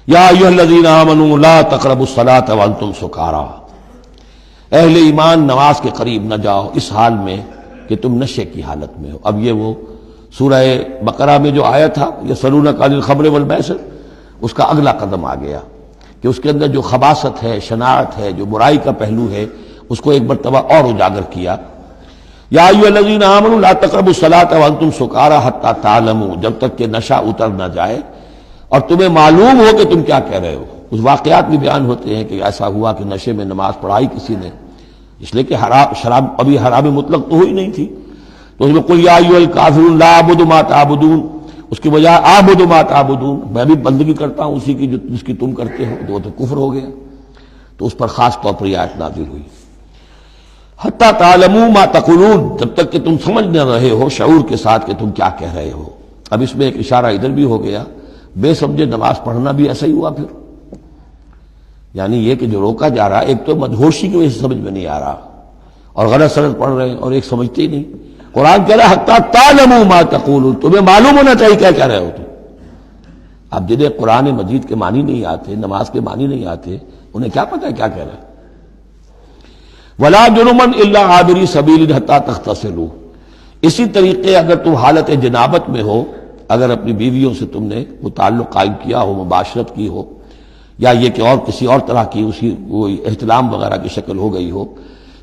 یا ایھا الذین آمنوا لا تقربوا الصلاۃ وانتم سکارا، اہل ایمان نماز کے قریب نہ جاؤ اس حال میں کہ تم نشے کی حالت میں ہو۔ اب یہ وہ سورہ بقرہ میں جو آیا تھا یسألونک عن الخمر والمیسر، اس کا اگلا قدم آ گیا کہ اس کے اندر جو خباثت ہے، شناعت ہے، جو برائی کا پہلو ہے، اس کو ایک مرتبہ اور اجاگر کیا۔ یا ایھا الذین آمنوا لا تقربوا الصلاۃ وانتم سکارا حتی تعلموا، جب تک کہ نشہ اتر نہ جائے اور تمہیں معلوم ہو کہ تم کیا کہہ رہے ہو۔ اس واقعات بھی بیان ہوتے ہیں کہ ایسا ہوا کہ نشے میں نماز پڑھائی کسی نے، اس لیے کہ شراب ابھی حرام مطلق تو ہوئی نہیں تھی، تو اس میں قل یا ایھا الکافرون لا اعبد ما تعبدون، اس کی بجائے اعبد ما تعبدون، میں بھی بندگی کرتا ہوں اسی کی جس کی تم کرتے ہو، وہ تو کفر ہو گیا۔ تو اس پر خاص طور پر یہ آیت نازل ہوئی، حتی تعلموا ما تقولون، جب تک کہ تم سمجھ نہ رہے ہو شعور کے ساتھ کہ تم کیا کہہ رہے ہو۔ اب اس میں ایک اشارہ ادھر بھی ہو گیا، بے سمجھے نماز پڑھنا بھی ایسا ہی ہوا پھر، یعنی یہ کہ جو روکا جا رہا ہے ایک تو مدہوشی کی وجہ سے سمجھ میں نہیں آ رہا اور غلط سلط پڑھ رہے ہیں، اور ایک سمجھتے ہی نہیں۔ قرآن کہہ رہا ہے حتی تعلموا ما تقولون، تمہیں معلوم ہونا چاہیے کیا کہہ رہے ہو تم۔ اب جنہیں قرآن مجید کے معنی نہیں آتے، نماز کے معنی نہیں آتے، انہیں کیا پتہ ہے کیا کہہ رہے ہیں۔ ولا جنبا الا عابری سبیل حتی تغتسلوا، اسی طریقے اگر تم حالت جنابت میں ہو، اگر اپنی بیویوں سے تم نے وہ تعلق قائم کیا ہو، مباشرت کی ہو، یا یہ کہ اور کسی اور طرح کی اسی وہ احتلام وغیرہ کی شکل ہو گئی ہو،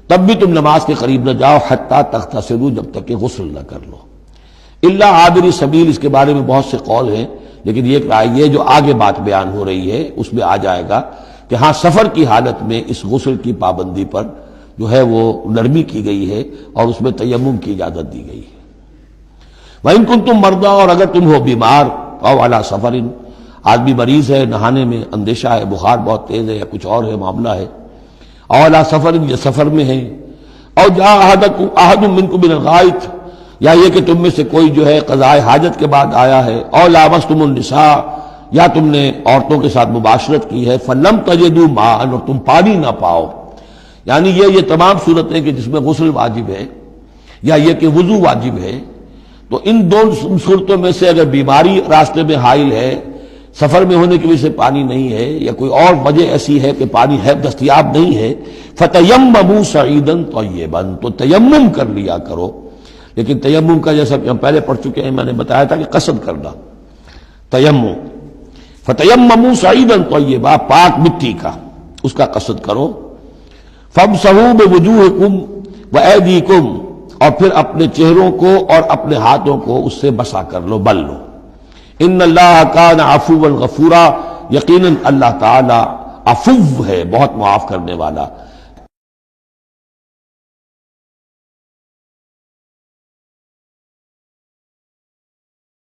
تب بھی تم نماز کے قریب نہ جاؤ حتی تغتسلوا، جب تک کہ غسل نہ کر لو۔ الا عابری سبیل، اس کے بارے میں بہت سے قول ہیں، لیکن یہ جو آگے بات بیان ہو رہی ہے اس میں آ جائے گا کہ ہاں سفر کی حالت میں اس غسل کی پابندی پر جو ہے وہ نرمی کی گئی ہے اور اس میں تیمم کی اجازت دی گئی ہے۔ وَإِن كُنتُم مَرْضَىٰ، اور اگر تم ہو بیمار، أَوْ عَلَىٰ سَفَرٍ، آدمی مریض ہے، نہانے میں اندیشہ ہے، بخار بہت تیز ہے یا کچھ اور ہے معاملہ ہے، أَوْ عَلَىٰ سَفَرٍ، یا سفر میں ہے، أَوْ جَاءَ أَحَدٌ مِّنكُم مِّنَ الْغَائِطِ، یا یہ کہ تم میں سے کوئی جو ہے قضاء حاجت کے بعد آیا ہے، أَوْ لَامَسْتُمُ النِّسَاءَ، یا تم نے عورتوں کے ساتھ مباشرت کی ہے، فَلَمْ تَجِدُوا مَاءً، اور تم پانی نہ پاؤ، یعنی یہ تمام صورتیں کہ جس میں غسل واجب ہے یا یہ کہ وضو واجب ہے، تو ان دو صورتوں میں سے اگر بیماری راستے میں حائل ہے، سفر میں ہونے کی وجہ سے پانی نہیں ہے، یا کوئی اور وجہ ایسی ہے کہ پانی ہے دستیاب نہیں ہے، فَتَيَمَّمُوا صَعِيدًا طَيِّبًا، تو تیمم کر لیا کرو۔ لیکن تیمم کا جیسا کہ ہم پہلے پڑھ چکے ہیں، میں نے بتایا تھا کہ قصد کرنا، تیمم، فَتَيَمَّمُوا صَعِيدًا طَيِّبًا، پاک مٹی کا، اس کا قصد کرو۔ فَامْسَحُوا بِوُجُوهِكُمْ وَأَيْدِيكُمْ، اور پھر اپنے چہروں کو اور اپنے ہاتھوں کو اس سے بسا کر لو، بل لو۔ ان اللہ کان عفوا غفورا، یقیناً اللہ تعالی عفو ہے، بہت معاف کرنے والا۔